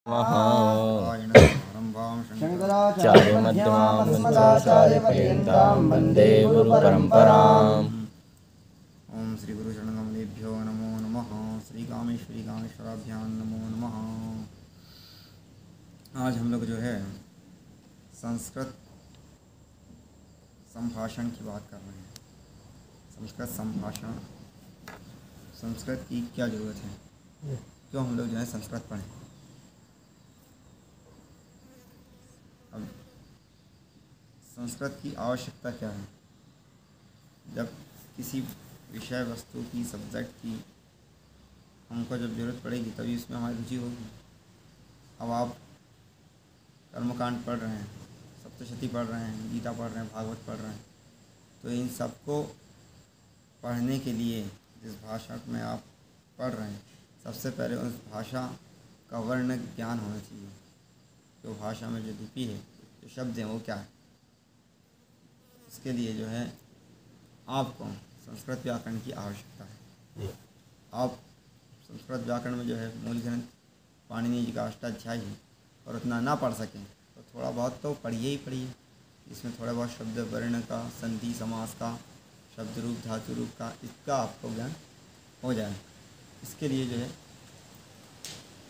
शंकराचार्यमध्यमां वन्दे गुरुपरम्पराम्। ओम श्री गुरु चरणकमलेभ्यो नमो नमः। श्री कामेश्वराभ्यां नमो नमः। आज हम लोग जो है संस्कृत संभाषण की बात कर रहे हैं। संस्कृत संभाषण, संस्कृत की क्या ज़रूरत है, क्यों हम लोग जो है संस्कृत पढ़ें। अब संस्कृत की आवश्यकता क्या है। जब किसी विषय वस्तु की, सब्जेक्ट की हमको जब ज़रूरत पड़ेगी तभी उसमें हमारी रुचि होगी। अब आप कर्मकांड पढ़ रहे हैं, सप्तशती पढ़ रहे हैं, गीता पढ़ रहे हैं, भागवत पढ़ रहे हैं, तो इन सबको पढ़ने के लिए जिस भाषा में आप पढ़ रहे हैं, सबसे पहले उस भाषा का वर्ण ज्ञान होना चाहिए। जो भाषा में जो लिपि है, जो शब्द हैं, वो क्या है। इसके लिए जो है आपको संस्कृत व्याकरण की आवश्यकता है। आप संस्कृत व्याकरण में जो है मूल ग्रंथ पाणिनि जी का अष्टाध्यायी है, और उतना ना पढ़ सकें तो थोड़ा बहुत तो पढ़िए ही पढ़िए। इसमें थोड़ा बहुत शब्द वर्ण का, संधि समास का, शब्द रूप धातु रूप का, इसका आपको ज्ञान हो जाए। इसके लिए जो है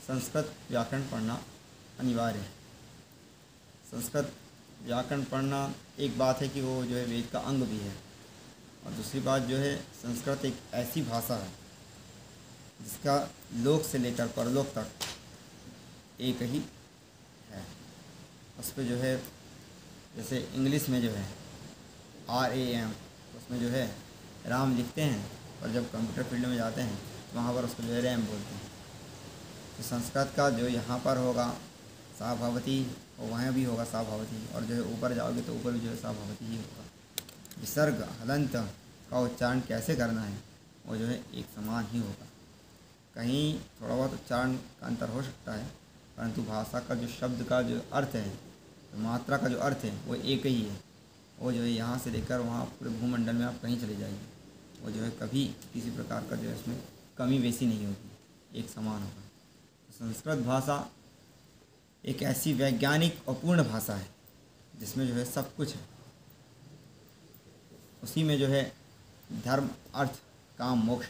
संस्कृत व्याकरण पढ़ना अनिवार्य है। संस्कृत व्याकरण पढ़ना एक बात है कि वो जो है वेद का अंग भी है, और दूसरी बात जो है संस्कृत एक ऐसी भाषा है जिसका लोक से लेकर परलोक तक एक ही है। उस पर जो है जैसे इंग्लिश में जो है RAM, उसमें जो है राम लिखते हैं, और जब कंप्यूटर फील्ड में जाते हैं तो वहाँ पर उसको जो है रैम बोलते हैं। तो संस्कृत का जो यहाँ पर होगा सा भवती, और वहाँ भी होगा सा भवती, और जो है ऊपर जाओगे तो ऊपर भी जो है सा भवती ही होगा। विसर्ग हलंत का उच्चारण कैसे करना है वो जो है एक समान ही होगा। कहीं थोड़ा बहुत उच्चारण का अंतर हो सकता है, परंतु भाषा का जो शब्द का जो अर्थ है, तो मात्रा का जो अर्थ है वो एक ही है। वो जो है यहाँ से लेकर वहाँ पूरे भूमंडल में आप कहीं चले जाइए, वो जो है कभी किसी प्रकार का जो है इसमें कमी बेसी नहीं होगी, एक समान होगा। तो संस्कृत भाषा एक ऐसी वैज्ञानिक और पूर्ण भाषा है जिसमें जो है सब कुछ है। उसी में जो है धर्म, अर्थ, काम, मोक्ष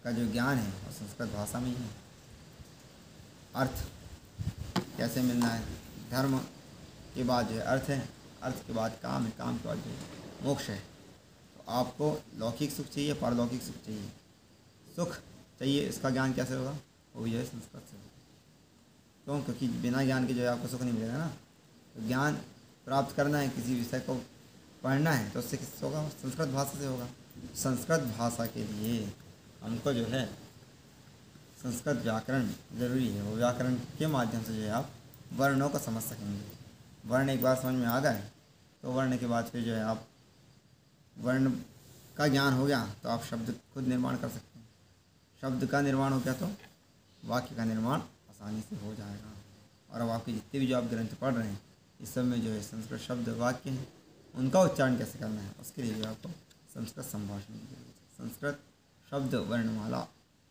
का जो ज्ञान है वो संस्कृत भाषा में ही है। अर्थ कैसे मिलना है, धर्म के बाद जो है अर्थ है, अर्थ के बाद काम है, काम के बाद जो है मोक्ष है। तो आपको लौकिक सुख चाहिए, पारलौकिक सुख चाहिए, सुख चाहिए, इसका ज्ञान कैसे होगा, वो भी जो है संस्कृत से होगा। क्यों? क्योंकि बिना ज्ञान के जो है आपको सुख नहीं मिलेगा ना। तो ज्ञान प्राप्त करना है, किसी विषय को पढ़ना है, तो उससे किससे होगा, संस्कृत भाषा से होगा। संस्कृत भाषा के लिए हमको जो है संस्कृत व्याकरण ज़रूरी है। वो व्याकरण के माध्यम से जो है आप वर्णों को समझ सकेंगे। वर्ण एक बार समझ में आ गए तो वर्ण के बाद फिर जो है आप वर्ण का ज्ञान हो गया तो आप शब्द खुद निर्माण कर सकते हैं। शब्द का निर्माण हो गया तो वाक्य का निर्माण आसानी से हो जाएगा। और अब आपके जितने भी जो आप ग्रंथ पढ़ रहे हैं, इस सब में जो है संस्कृत शब्द वाक्य हैं, उनका उच्चारण कैसे करना है, उसके लिए आपको संस्कृत संभाषण की जरूरत है। संस्कृत शब्द वर्णमाला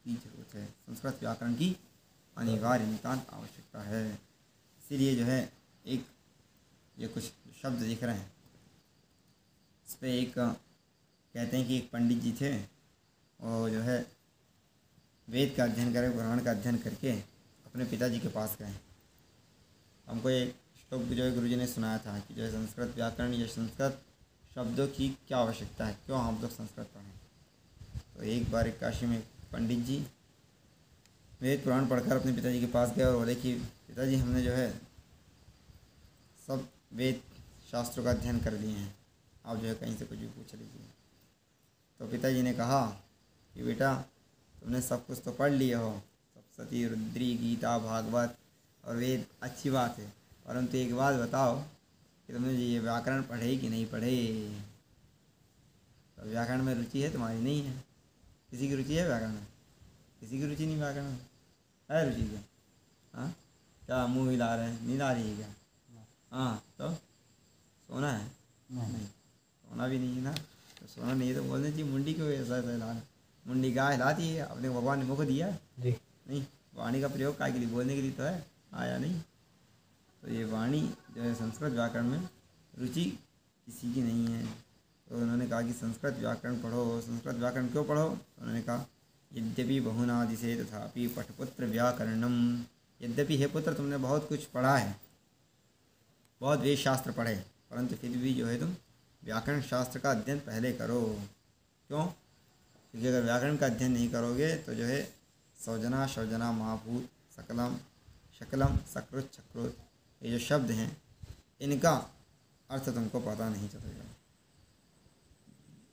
की जरूरत है। संस्कृत व्याकरण की अनिवार्य नितांत आवश्यकता है। इसीलिए जो है एक ये कुछ शब्द दिख रहे हैं, इस पर एक कहते हैं कि एक पंडित जी थे, और जो है वेद का अध्ययन करके, पुराण का अध्ययन करके अपने पिताजी के पास गए। हमको एक श्लोक जो है गुरुजी ने सुनाया था कि जो है संस्कृत व्याकरण या संस्कृत शब्दों की क्या आवश्यकता है, क्यों हम लोग संस्कृत पढ़ें। तो एक बार एक काशी में पंडित जी वेद पुराण पढ़कर अपने पिताजी के पास गए और बोले कि पिताजी, हमने जो है सब वेद शास्त्रों का अध्ययन कर लिए हैं, आप जो है कहीं से कुछ भी पूछ लीजिए। तो पिताजी ने कहा कि बेटा, तुमने सब कुछ तो पढ़ लिए हो, सप्तशती, रुद्री, गीता, भागवत और वेद, अच्छी बात है, परंतु एक बात बताओ कि तुमने ये व्याकरण पढ़े कि नहीं पढ़े। तो व्याकरण में रुचि है तुम्हारी? नहीं है। किसी की रुचि है व्याकरण में? किसी की रुचि नहीं व्याकरण में है। रुचि क्या? हाँ, क्या मुँह हिला रहे हैं, नींद आ रही है क्या? हाँ, तो सोना है? नहीं, सोना भी नहीं है ना। तो सोना नहीं है तो बोलने चाहिए मुंडी क्यों ऐसा ऐसा हिला रहा। मुंडी गाय हिलाती है, अपने भगवान ने मुख दिया है। नहीं, वाणी का प्रयोग काय के लिए? बोलने के लिए तो है। आया नहीं। तो ये वाणी जो है संस्कृत व्याकरण में रुचि किसी की नहीं है। तो उन्होंने कहा कि संस्कृत व्याकरण पढ़ो। संस्कृत व्याकरण क्यों पढ़ो? उन्होंने कहा यद्यपि बहुनादिशे तथापि पठपुत्र व्याकरणम। यद्यपि हे पुत्र तुमने बहुत कुछ पढ़ा है, बहुत वेद शास्त्र पढ़े, परंतु फिर भी जो है तुम व्याकरण शास्त्र का अध्ययन पहले करो। क्यों? क्योंकि अगर व्याकरण का अध्ययन नहीं करोगे तो जो है सौजना शौजना महाभूत सकलम शकलम सकृत छकृत ये जो शब्द हैं इनका अर्थ तुमको पता नहीं चलेगा।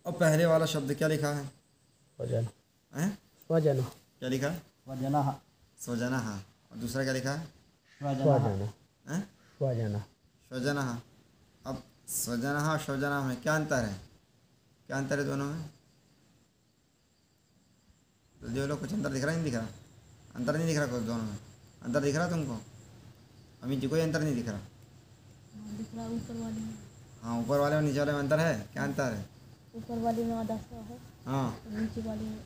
अब पहले वाला शब्द क्या लिखा है? हैं? स्वजन क्या लिखा है? स्वजनः स्वजना। और दूसरा क्या लिखा है? स्वजनः हैं? स्वजन स्वजना। अब स्वजना और स्वजना में क्या अंतर है? क्या अंतर है दोनों में? तो जो लोग कुछ अंतर दिख रहा नहीं दिख रहा? अंतर नहीं दिख रहा कुछ दोनों में? अंतर दिख रहा तुमको? अमित जी कोई अंतर नहीं दिख रहा? दिख रहा ऊपर वाले में। हाँ ऊपर वाले और नीचे वाले में अंतर है। क्या अंतर है? ऊपर वाले में आधा सा है, हाँ नीचे वाले में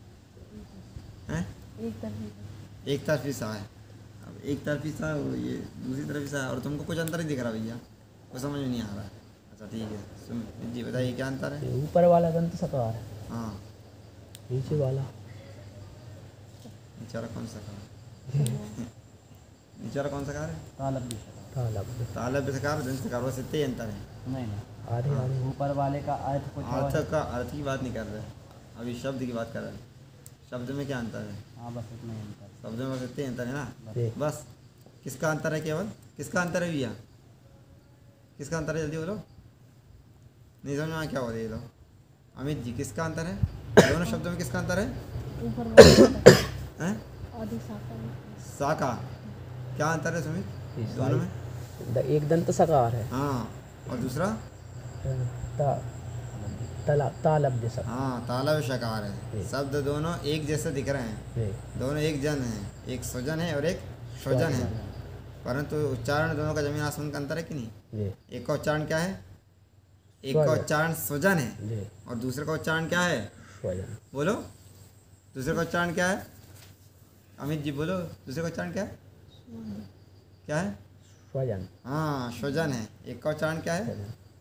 हैं? एक तरफ एक तरफी सा है। अब एक तरफी सा और ये दूसरी तरफी सा है और तुमको कुछ अंतर ही दिख रहा भैया? कुछ समझ में नहीं आ रहा है। अच्छा ठीक है, सुन जी बताइए क्या अंतर है? ऊपर वाला दंत सकार है, हाँ नीचे वाला नीचे वाला कौन सा कार है? नीचे वाला कौन सा कार है? तालब भी शका। तालब तालब सकार दंत सकार बस इतने ही अंतर है। नहीं नहीं, आधे आधे ऊपर वाले का अर्थ कुछ और अर्थ है। का अर्थ की बात नहीं कर रहे, अभी शब्द की बात कर रहे हैं। शब्द में क्या अंतर है? हाँ बस इतना ही अंतर। शब्द में बस इतने ही अंतर है ना? ये बस किसका अंतर है? केवल किसका अंतर है भैया? किसका अंतर है? जल्दी बोलो। नहीं समझ में आया क्या हो रहा है ये लोग? अमित जी किसका अंतर है? दोनों शब्दों में किसका अंतर है? ऊपर वाले का हैं? आधी साका में। साका क्या अंतर है सुमित दोनों में? एक दंत सकार है, हाँ और दूसरा? तालब जैसा। हाँ तालब शकार है। जी। शब्द दोनों एक जैसे दिख रहे हैं, ये दोनों एक जन हैं, एक स्वजन है और एक स्वजन है, परंतु उच्चारण दोनों का जमीन आसमान का अंतर है कि नहीं? ये एक का उच्चारण क्या है? एक का स्वजन। उच्चारण स्वजन है ये और दूसरे का उच्चारण क्या है? स्वजन बोलो दूसरे का उच्चारण क्या है? अमित जी बोलो दूसरे का उच्चारण क्या है? क्या है? स्वजन हाँ स्वजन है। एक का उच्चारण क्या है?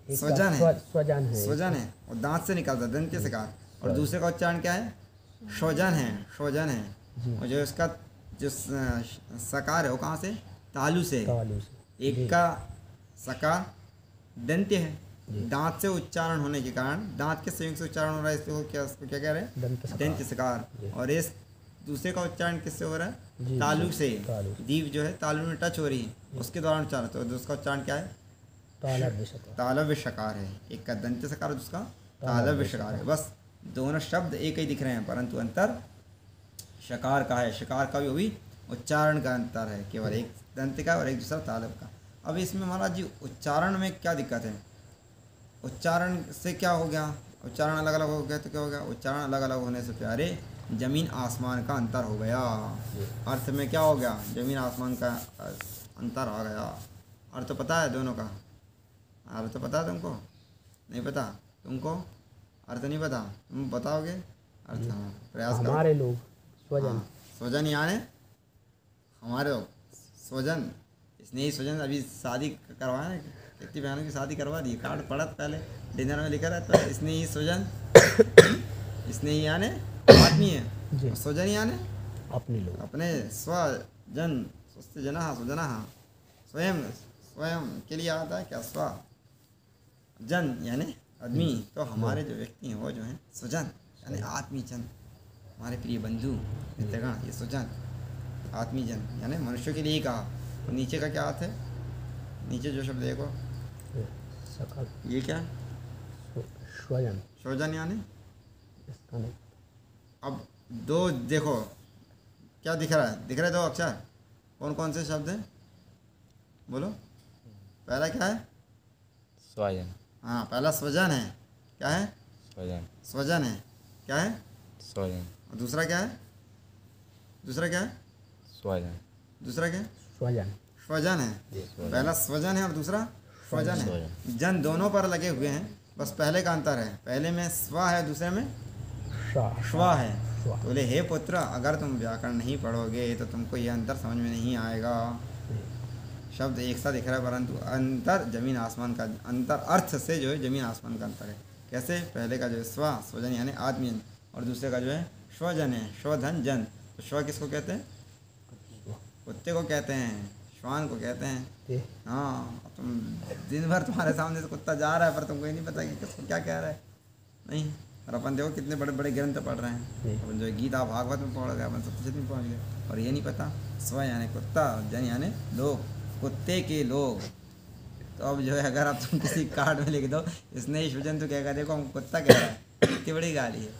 एक स्वजन का है। स्वजन है, स्वजन है और दांत से निकलता है दंत से कार। और दूसरे का उच्चारण क्या है? स्वजन है। स्वजन है जी। और जो इसका जो सकार है वो कहाँ से? तालु से। तालु से। एक जी। का सकार दंत्य है, दांत से उच्चारण होने के कारण दांत के संयोग से उच्चारण हो रहा है, इसको क्या कह रहे हैं? दंत सकार। दंत्य सकार। जी। और इस दूसरे का उच्चारण किससे हो रहा है? जी, तालु से। तालु। दीप जो है तालु में टच हो रही है उसके दौरान उच्चारण। तो उसका उच्चारण क्या है? तालब जैसा। तालव्य शकार है। एक का दंत्य सकार और दूसरा तालव्य शकार है। बस दोनों शब्द एक ही दिख रहे हैं परंतु अंतर शकार का है। शकार का भी उच्चारण का अंतर है, केवल एक दंत का और एक दूसरा तालब का। अब इसमें महाराज जी उच्चारण में क्या दिक्कत है? उच्चारण से क्या हो गया? उच्चारण अलग अलग हो गया तो क्या हो गया? उच्चारण अलग अलग होने से प्यारे जमीन आसमान का अंतर हो गया। अर्थ में क्या हो गया? जमीन आसमान का अंतर आ गया। अर्थ पता है दोनों का? अर्थ पता है तुमको? नहीं पता तुमको? अर्थ नहीं पता? तुम बताओगे अर्थ? हाँ प्रयास करो। हमारे लोग स्वजन हाँ, स्वजन यानी हमारे लोग स्वजन। इसने ही स्वजन अभी शादी करवाया है, कितनी बहनों की शादी करवा दी। कार्ड पढ़ा था पहले डिनर में लिखा रहता है इसने ही स्वजन। इसने ही यानी आदमी है, जी। स्वजन यानी अपने लोग। अपने स्वजन स्वस्थ जना स्वजना स्वयं स्वयं के लिए आता है क्या? स्वजन यानी आदमी। तो हमारे जो व्यक्ति हैं वो जो हैं स्वजन यानी आत्मीजन, हमारे प्रिय बंधु मित्रगण, ये स्वजन आत्मीजन यानी मनुष्यों के लिए ही कहा। तो नीचे का क्या अर्थ है? नीचे जो शब्द देखो ये सकार ये क्या? स्वजन स्वजन यानी इसका नहीं। अब दो देखो क्या दिख रहा है? दिख रहे दो अक्षर कौन कौन से शब्द हैं? बोलो पहला क्या है? स्वजन हाँ पहला स्वजन है। क्या है? स्वजन स्वजन है। क्या है? स्वजन और दूसरा क्या है? दूसरा क्या है? स्वजन दूसरा क्या है? स्वजन स्वजन है। पहला स्वजन है और दूसरा स्वजन है। जन दोनों पर लगे हुए हैं, बस पहले का अंतर है, पहले में स्व है दूसरे में श्व है। स्व। बोले हे पुत्र अगर तुम व्याकरण नहीं पढ़ोगे तो तुमको ये अंतर समझ में नहीं आएगा। शब्द एक सा दिख रहा है, परंतु अंतर जमीन आसमान का, अंतर अर्थ से जो है ज़मीन आसमान का अंतर है। कैसे? पहले का जो है स्वजन यानी आदमी, और दूसरे का जो है श्वजन है, श्वधन जन। तो श्व किसको कहते हैं? कुत्ते को कहते हैं, श्वान को कहते हैं। हाँ, तुम दिन भर तुम्हारे सामने से कुत्ता जा रहा है पर तुमको ये नहीं पता कि किसको क्या कह रहा है। नहीं, और अपन देखो कितने बड़े बड़े ग्रंथ पढ़ रहे हैं, अपन जो है गीता भागवत में पढ़ गए, अपन सप्तशती में पहुँच गए, और ये नहीं पता स्व यानी कुत्ता, जन यानी लोग, कुत्ते के लोग। तो अब जो है अगर आप तुम किसी कार्ड में लिख दो इसने श्वजन, तो कहेगा देखो हम कुत्ता कह रहा है, इतनी बड़ी गाली है।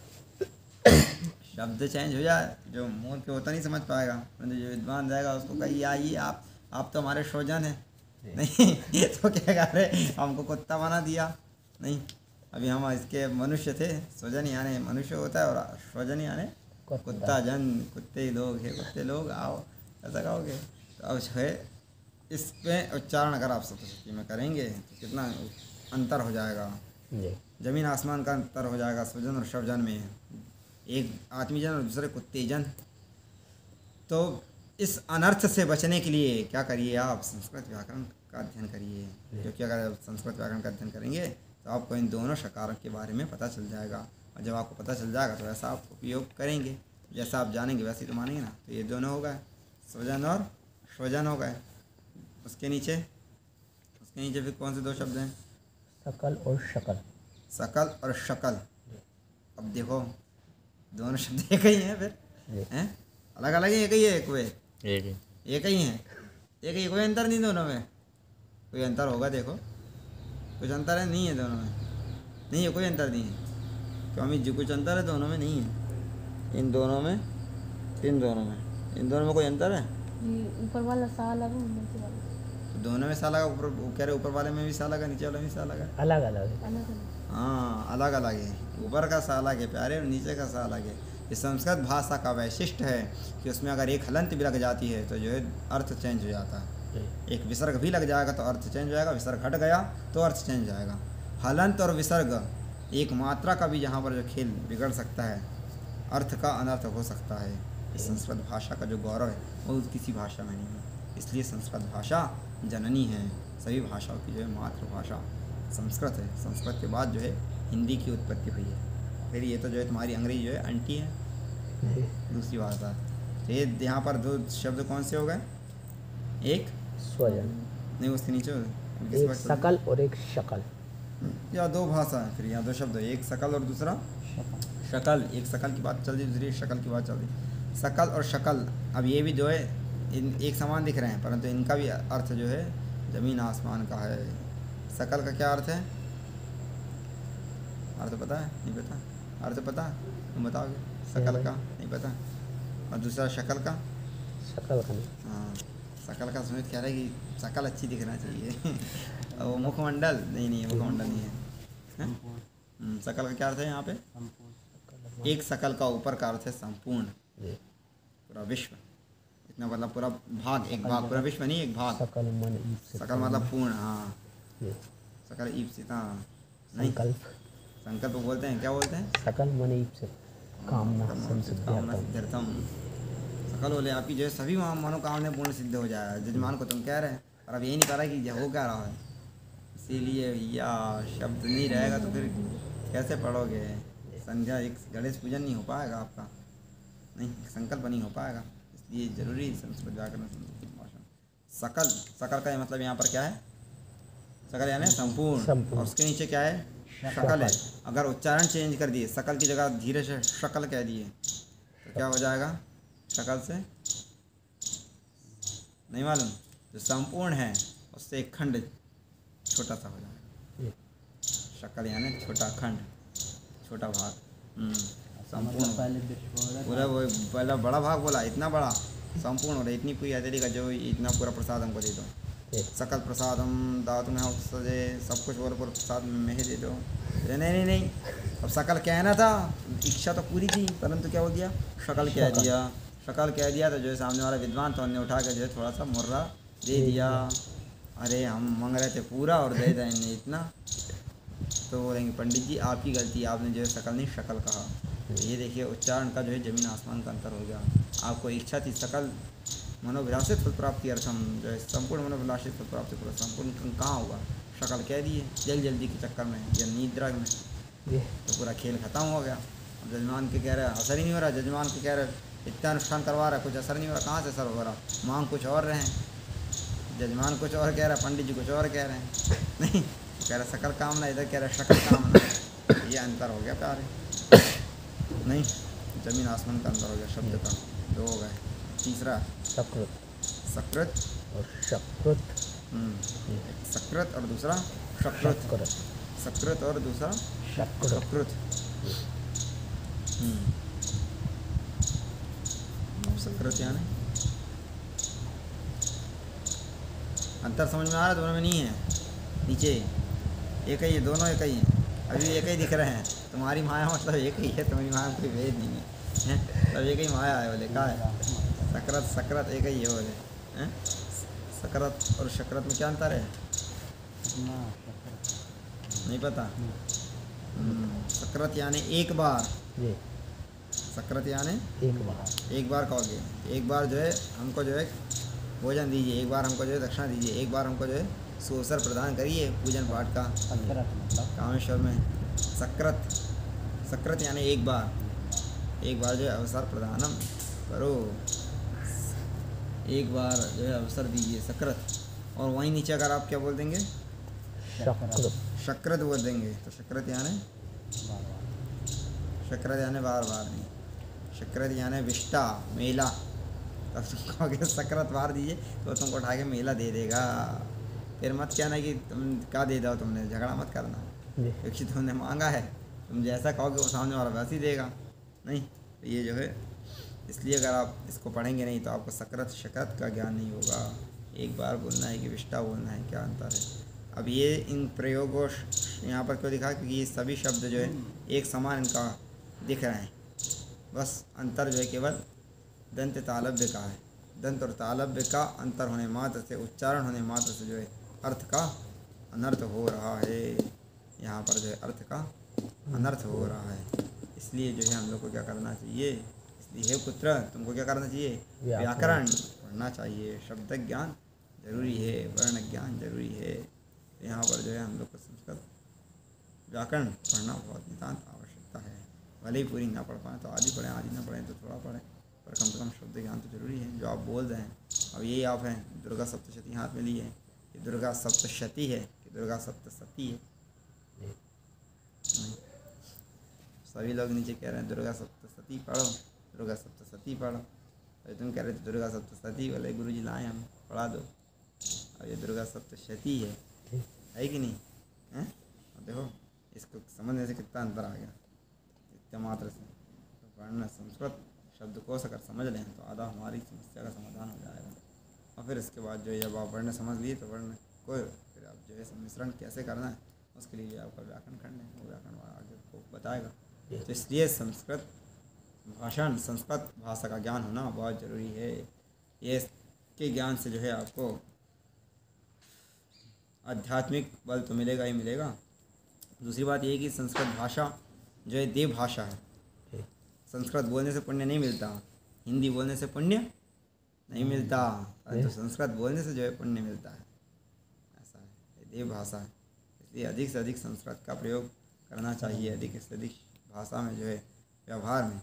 शब्द चेंज हो जाए, जो मूर्ख होता नहीं समझ पाएगा, परंतु जो विद्वान जाएगा उसको कहिए आइए आप तो हमारे श्वजन हैं। नहीं तो कहेगा अरे हमको कुत्ता बना दिया। नहीं, अभी हम इसके मनुष्य थे, स्वजन यानी मनुष्य होता है, और स्वजन यानी कुत्ता जन, कुत्ते लोग है, कुत्ते लोग आओ, ऐसा कहोगे। तो अब जो है इस पे उच्चारण अगर आप सप्तशती में करेंगे तो कितना अंतर हो जाएगा, जमीन आसमान का अंतर हो जाएगा स्वजन और शवजन में, एक आत्मीजन और दूसरे कुत्ते जन। तो इस अनर्थ से बचने के लिए क्या करिए, आप संस्कृत व्याकरण का अध्ययन करिए, क्योंकि अगर आप संस्कृत व्याकरण का अध्ययन करेंगे तो आपको इन दोनों शकारक के बारे में पता चल जाएगा, और जब आपको पता चल जाएगा तो ऐसा आप उपयोग करेंगे, जैसा आप जानेंगे वैसे ही तो मानेंगे ना। तो ये दोनों हो गए, स्वजन और श्वजन हो गए। उसके नीचे फिर कौन से दो शब्द हैं? सकल और शकल। सकल और शकल। अब देखो दोनों शब्द एक ही हैं, फिर हैं अलग अलग ही, एक ही है, एक वे एक ही हैं, एक ही, कोई अंतर नहीं दोनों में। कोई अंतर होगा देखो, कुछ अंतर है? नहीं है दोनों में, नहीं है, कोई अंतर नहीं है। क्यों अमित जी, कुछ अंतर है दोनों में? नहीं है। इन दोनों में कोई अंतर है? ऊपर वाला सा अलग है, नीचे वाला तो दोनों में सा लगा, ऊपर वो कह रहे ऊपर वाले में भी सा लगा, नीचे वाले में भी सा लगा, अलग अलग है। अलग अलग। हाँ, अलग अलग है। ऊपर का सा अलग है प्यारे, और नीचे का सा अलग है। इस संस्कृत भाषा का वैशिष्ट्य है कि उसमें अगर एक हलंत भी लग जाती है तो जो है अर्थ चेंज हो जाता है। एक विसर्ग भी लग जाएगा तो अर्थ चेंज हो जाएगा, विसर्ग हट गया तो अर्थ चेंज हो जाएगा। हलंत और विसर्ग एक मात्रा का भी जहाँ पर जो खेल बिगड़ सकता है, अर्थ का अनर्थ हो सकता है। इस संस्कृत भाषा का जो गौरव है वो किसी भाषा में नहीं है, इसलिए संस्कृत भाषा जननी है। सभी भाषाओं की जो है मातृभाषा संस्कृत है। संस्कृत के बाद जो है हिंदी की उत्पत्ति हुई है। फिर ये तो जो है तुम्हारी अंग्रेजी जो है आंटी है, दूसरी भाषा। तो ये यहाँ पर दो शब्द कौन से हो गए? एक स्वजन, नहीं, उसके नीचे एक सकल और एक शकल। या दो भाषा है, फिर यहाँ दो शब्द है, एक सकल और दूसरा शकल। एक सकल की बात चल रही, दूसरी शकल की बात चल रही। सकल और शकल, अब ये भी जो है इन एक समान दिख रहे हैं, परंतु इनका भी अर्थ जो है ज़मीन आसमान का है। सकल का क्या अर्थ है? अर्थ पता है? नहीं पता? अर्थ पता है? तुम बताओगे? सकल का नहीं पता, और दूसरा शकल का? शकल का नहीं। हाँ, सकल का सुमित कह रहा है कि शकल अच्छी दिखना चाहिए। और वो मुखमंडल नहीं, मुखमंडल नहीं है। सकल का क्या अर्थ है यहाँ पे? एक सकल का ऊपर का अर्थ है संपूर्ण, पूरा विश्व। इतना मतलब पूरा भाग, एक भाग, पूरा विश्व नहीं, एक भाग। सकल मन ईप्सित, सकल मतलब पूर्ण। हाँ, सकल ईप्सित, हाँ नहीं, संकल्प बोलते हैं, क्या बोलते हैं? सकल मन ईप्सित कामना सिद्ध्यर्थम। सकल बोले आपकी जो है सभी मनोकामना पूर्ण सिद्ध हो जाए। जजमान को तुम कह रहे हैं, और अब यही नहीं पता कि हो क्या रहा है। इसीलिए भैया शब्द नहीं रहेगा तो फिर कैसे पढ़ोगे? संध्या, एक गणेश पूजन नहीं हो पाएगा आपका, नहीं, संकल्प नहीं हो पाएगा। इसलिए जरूरी संस्कृत व्याकरण, संस्कृत भाषा। सकल, सकल का मतलब यहाँ पर क्या है? सकल यानी संपूर्ण, और उसके नीचे क्या है? शकल है। अगर उच्चारण चेंज कर दिए, सकल की जगह धीरे से शकल कह दिए तो क्या हो जाएगा? शकल से नहीं मालूम, जो संपूर्ण है उससे एक खंड छोटा सा हो जाएगा। शकल यानी छोटा खंड, छोटा भाग। संपूर्ण पूरा, वो पहला बड़ा भाग बोला, इतना बड़ा संपूर्ण हो रहा है, इतनी पूरी हथेली का जो इतना पूरा प्रसाद हमको दे दो। सकल प्रसादम दातु में सजे, सब कुछ और पूरा प्रसाद में ही दे दो। नहीं, अब सकल कहना था, इच्छा तो पूरी थी, परंतु क्या हो दिया? शकल कह दिया। शकल कह दिया तो जो है सामने वाला विद्वान तो उन्होंने उठा के जो है थोड़ा सा मुर्रा दे दिया। अरे हम मांग रहे थे पूरा और दे देंगे इतना, तो बोलेंगे पंडित जी आपकी गलती, आपने जो है सकल नहीं शकल कहा। तो ये देखिए उच्चारण का जो है ज़मीन आसमान का अंतर हो गया। आपको इच्छा थी सकल मनोभिलाषित फल प्राप्ति अर्थम, जो है संपूर्ण मनोभिलाषित फल प्राप्ति पूरा संपूर्ण कहाँ होगा, शकल कह दिए जल्दी के चक्कर में या निद्रा में, जी तो पूरा खेल खत्म हो गया। अब जजमान के कह रहे हैं असर ही नहीं हो रहा, जजमान के कह रहे इतना अनुष्ठान करवा रहा है कुछ असर नहीं हो रहा, कहाँ से असर हो रहा, मांग कुछ और रहे हैं, जजमान कुछ और कह रहा है, पंडित जी कुछ और कह रहे हैं, नहीं कह रहे सकल कामना, इधर कह रहे शकल कामना, ये अंतर हो गया प्यारे, नहीं जमीन आसमान का अंतर हो गया शब्द का, दो हो गए। तीसरा सकृत सकृत और शकृत। सकृत और दूसरा शकृत, शकृत सकृत और दूसरा शकृत। सकृत। सकृत यानी अंतर समझ में आ रहा है, दोनों में नहीं है, नीचे एक ही है, दोनों एक ही हैं, अभी एक ही दिख रहे हैं, तुम्हारी माया मतलब एक ही है, तुम्हारी माया में कोई भेद नहीं है, तब एक ही माया है बोले, क्या है सक्रत सक्रत एक ही है बोले, हैं सक्रत और शक्रत में क्या अंतर है, नहीं पता। सक्रत यानी एक बार, जी सक्रत यानी एक बार कहोगे, एक बार जो है हमको जो है भोजन दीजिए, एक बार हमको जो है दक्षिणा दीजिए, एक बार हमको जो है सुअवसर प्रदान करिए पूजन पाठ का कामेश्वर में। सक्रत सक्रत यानी एक बार जो है अवसर प्रदानम करो, एक बार जो है अवसर दीजिए सक्रत। और वहीं नीचे अगर आप क्या बोल देंगे, शकृत। शक्रत बोल देंगे तो शक्रत यानी बार बार नहीं, शक्रत यानी विष्टा मेला, तब तुम कहोगे सक्रत बार दीजिए तो तुमको उठा के मेला दे देगा, फिर मत कहना कि तुम क्या दे दो, तुमने झगड़ा मत करना, क्योंकि तुमने मांगा है, तुम जैसा कहोगे वो सामने वाला वैसे ही देगा, नहीं तो ये जो है, इसलिए अगर आप इसको पढ़ेंगे नहीं तो आपको सक्रत शकत का ज्ञान नहीं होगा, एक बार बोलना है कि विष्टा बोलना है, क्या अंतर है। अब ये इन प्रयोगों यहाँ पर क्यों दिखा, क्योंकि ये सभी शब्द जो है एक समान इनका दिख रहे हैं, बस अंतर जो है केवल दंत तालव्य का है, दंत और तालव्य का अंतर होने मात्र से, उच्चारण होने मात्र से जो है अर्थ का अनर्थ हो रहा है, यहाँ पर जो है अर्थ का अनर्थ हो रहा है। इसलिए जो है हम लोग को क्या करना चाहिए, इसलिए हे पुत्र तुमको क्या करना चाहिए, व्याकरण पढ़ना चाहिए, शब्द ज्ञान जरूरी है, वर्ण ज्ञान जरूरी है। यहाँ पर जो है हम लोग को संस्कृत व्याकरण पढ़ना बहुत नितांत आवश्यकता है, भले ही पूरी ना पढ़ पाएँ तो आधी पढ़ें, आधी ना पढ़ें तो थोड़ा पढ़ें, पर कम से कम शब्द ज्ञान तो जरूरी है। जो आप बोल रहे हैं, अब यही आप हैं दुर्गा सप्तशती हाथ में लिए हैं, ये दुर्गा सप्तशती है कि दुर्गा सप्तशती है, नहीं सभी लोग नीचे कह रहे हैं दुर्गा सप्तशती पढ़ो, दुर्गा सप्तशती पढ़ो, अरे तुम कह रहे थे दुर्गा सप्तशती, बोले गुरु जी लाए हम पढ़ा दो, अब ये दुर्गा सप्तशती है कि नहीं हैं। अब देखो इसको समझने से कितना अंतर आ गया, इतने मात्र से। तो वर्ण संस्कृत शब्दकोश अगर समझ लें तो आधा हमारी समस्या का समाधान हो जाएगा। और फिर इसके बाद जो है जब आप वर्ण समझ लिए तो वर्ण को फिर आप जो है मिश्रण कैसे करना है उसके लिए आपका व्याकरण खंड है, वो व्याकरण आगे को बताएगा। तो इसलिए संस्कृत भाषण, संस्कृत भाषा का ज्ञान होना बहुत ज़रूरी है। ये के ज्ञान से जो है आपको आध्यात्मिक बल तो मिलेगा ही मिलेगा। दूसरी बात ये है कि संस्कृत भाषा जो है देव भाषा है, संस्कृत बोलने से पुण्य नहीं मिलता, हिंदी बोलने से पुण्य नहीं मिलता, परंतु संस्कृत बोलने से जो है पुण्य मिलता है, ऐसा है, ये देव भाषा है। इसलिए अधिक से अधिक संस्कृत का प्रयोग करना चाहिए, अधिक से अधिक भाषा में जो है व्यवहार में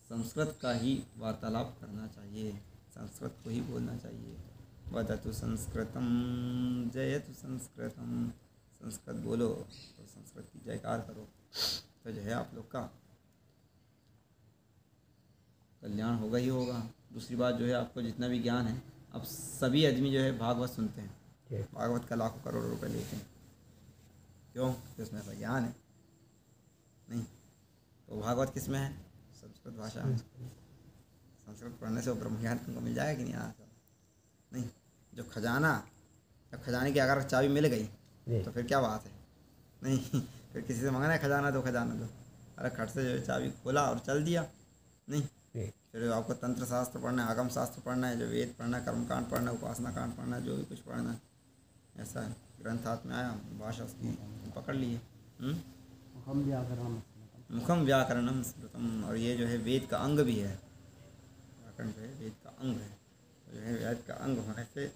संस्कृत का ही वार्तालाप करना चाहिए, संस्कृत को ही बोलना चाहिए। वदतु संस्कृतम जयतु संस्कृतम, संस्कृत बोलो तो संस्कृत की जयकार करो, तो जो है आप लोग का कल्याण होगा ही होगा। दूसरी बात जो है आपको जितना भी ज्ञान है, अब सभी आदमी जो है भागवत सुनते हैं, भागवत का लाखों करोड़ों रुपए लेते हैं, क्यों? तो उसमें ऐसा ज्ञान है नहीं। तो भागवत किस में है? संस्कृत भाषा में। संस्कृत पढ़ने से वो ब्रह्म ज्ञान तुमको मिल जाएगा कि नहीं? हाँ नहीं, जो खजाना, जब खजाने की अगर चाबी मिल गई तो फिर क्या बात है, नहीं फिर किसी से मांगना है खजाना दो खजाना दो, अरे खट से जो है चाबी खोला और चल दिया, नहीं। फिर आपको तंत्र शास्त्र पढ़ना है, आगम शास्त्र पढ़ना है, जो वेद पढ़ना है, कर्मकांड पढ़ना है, उपासना कांड पढ़ना है, जो भी कुछ पढ़ना है, ऐसा है। ग्रंथ हाथ में आया, भाषा उसकी पकड़ लिए, मुखम व्याकरणम स्मृतम, और ये जो है वेद का अंग भी है, व्याकरण जो है वेद का अंग है, तो जो है वेद का अंग होने से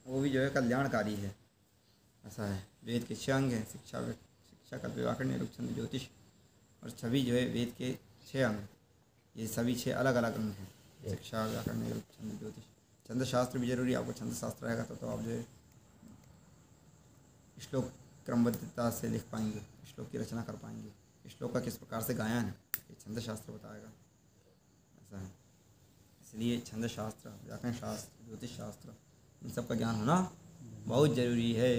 वो भी जो है कल्याणकारी है, ऐसा है। वेद के 6 अंग हैं, शिक्षा कल्प व्याकरण निरुक्त छंद ज्योतिष, और सभी जो है वेद के 6 अंग, ये सभी 6 अलग अलग अंग हैं। शिक्षा व्याकरण निरुक्त छंद ज्योतिष। छंद शास्त्र भी जरूरी, आपको छंद शास्त्र रहेगा तो आप जो है श्लोक क्रमबद्धता से लिख पाएंगे, श्लोक की रचना कर पाएंगे। श्लोक का किस प्रकार से गायन है ये छंद शास्त्र बताएगा, ऐसा है। इसलिए छंद शास्त्र, व्याकरण शास्त्र, ज्योतिष शास्त्र, इन सब का ज्ञान होना बहुत ज़रूरी है।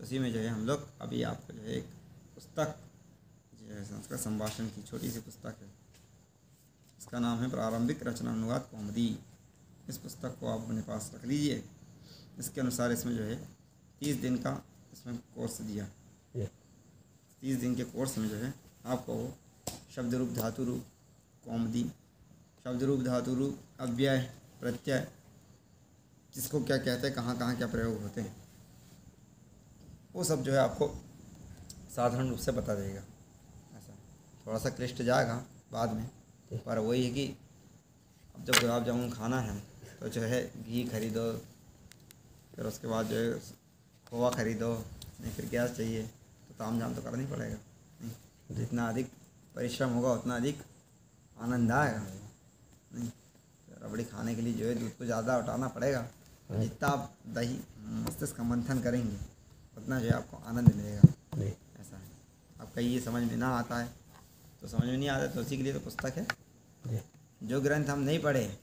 उसी में जो है हम लोग अभी आपको जो है एक पुस्तक जो है संस्कृत संभाषण की छोटी सी पुस्तक है, इसका नाम है प्रारंभिक रचना अनुवाद कौमुदी। इस पुस्तक को आप अपने पास रख लीजिए। इसके अनुसार इसमें जो है 30 दिन का इसमें कोर्स दिया। 30 दिन के कोर्स में जो है आपको शब्द रूप, धातु रूप, कौमुदी, शब्द रूप, धातु रूप, अव्यय, प्रत्यय, जिसको क्या कहते हैं, कहाँ कहाँ क्या प्रयोग होते हैं, वो सब जो है आपको साधारण रूप से बता देगा। ऐसा थोड़ा सा क्लिष्ट जाएगा बाद में, पर वही है कि अब जब गुलाब जामुन खाना है तो जो है घी खरीदो, फिर उसके बाद जो है खोआ खरीदो, नहीं फिर गैस चाहिए, तो ताम झाम तो करना ही पड़ेगा। नहीं, जितना अधिक परिश्रम होगा उतना अधिक आनंद आएगा। नहीं, तो रबड़ी खाने के लिए जो है दूध को ज़्यादा उठाना पड़ेगा। जितना आप दही मस्तिष्क का मंथन करेंगे उतना जो है आपको आनंद मिलेगा, ऐसा है। आपका ये समझ में ना आता है तो समझ में नहीं आता, तो उसी के लिए तो पुस्तक है। जो ग्रंथ हम नहीं पढ़े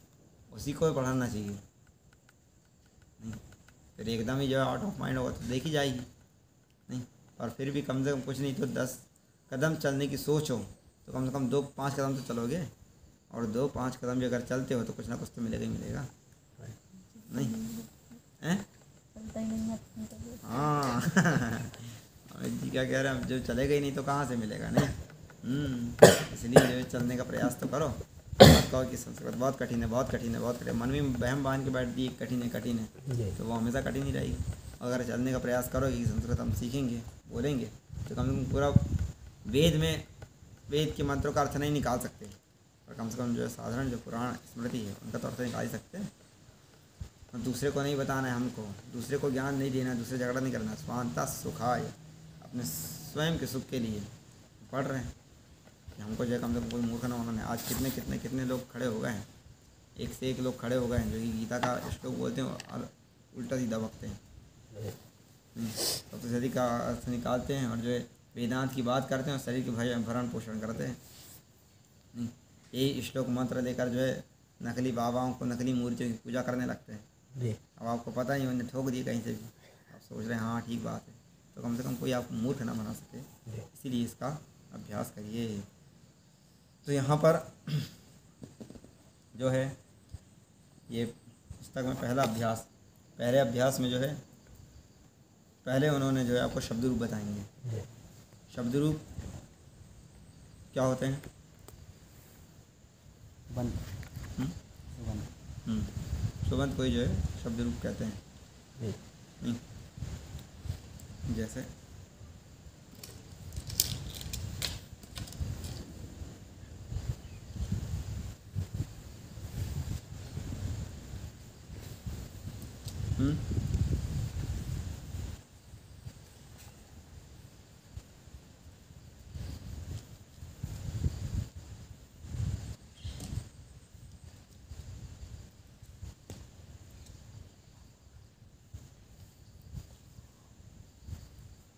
उसी को पढ़ाना चाहिए। नहीं, फिर एकदम ही जो है आउट ऑफ माइंड होगा तो देखी जाएगी। नहीं, पर फिर भी कम से कम कुछ नहीं तो 10 कदम चलने की सोच हो तो कम से कम 2-5 कदम तो चलोगे, और 2-5 कदम भी अगर चलते हो तो कुछ ना कुछ तो मिलेगा ही मिलेगा। नहीं हैं? चलता ही नहीं है अपनी तबीयत। हाँ अमित जी क्या कह रहे हैं, अब जो चलेगा ही नहीं तो कहाँ से मिलेगा। नहीं इसलिए जो है चलने का प्रयास तो करो। मत कहो कि संस्कृत बहुत कठिन है, बहुत कठिन है, बहुत कठिन। मन में बहम बांध के बैठ दी कठिन है कठिन है, तो वो हमेशा कठिन ही रहेगी। अगर चलने का प्रयास करोगे कि संस्कृत हम सीखेंगे, बोलेंगे, तो कम से कम पूरा वेद के मंत्रों का अर्थ नहीं निकाल सकते, पर कम से कम जो है साधारण जो पुराण स्मृति है उनका तो अर्थ निकाल ही सकते हैं। और दूसरे को नहीं बताना है हमको, दूसरे को ज्ञान नहीं देना है, दूसरे झगड़ा नहीं करना। स्वांता सुखाय, अपने स्वयं के सुख के लिए पढ़ रहे हैं कि हमको जो है कम से कम कोई मूर्ख ना होना है। आज कितने लोग खड़े हो गए हैं, एक से एक लोग खड़े हो गए हैं जो कि गीता का श्लोक बोलते हैं और उल्टा सीधा बकते हैं। सबसे सदी का अर्थ निकालते हैं और जो है वेदांत की बात करते हैं और शरीर के भरण पोषण करते हैं। नहीं, यही श्लोक मंत्र लेकर जो है नकली बाबाओं को, नकली मूर्तियों की पूजा करने लगते हैं। अब आपको पता ही, उन्हें ठोक दिए कहीं से भी, आप सोच रहे हैं हाँ ठीक बात है, तो कम से कम कोई आपको मूर्ख ना बना सके, इसीलिए इसका अभ्यास करिए। तो यहाँ पर जो है ये पुस्तक में पहले अभ्यास में जो है पहले उन्होंने जो है आपको शब्द रूप बताएंगे। शब्द रूप क्या होते हैं? सुबंत कोई जो है शब्द रूप कहते हैं। नहीं, जैसे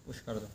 पुश कर दो।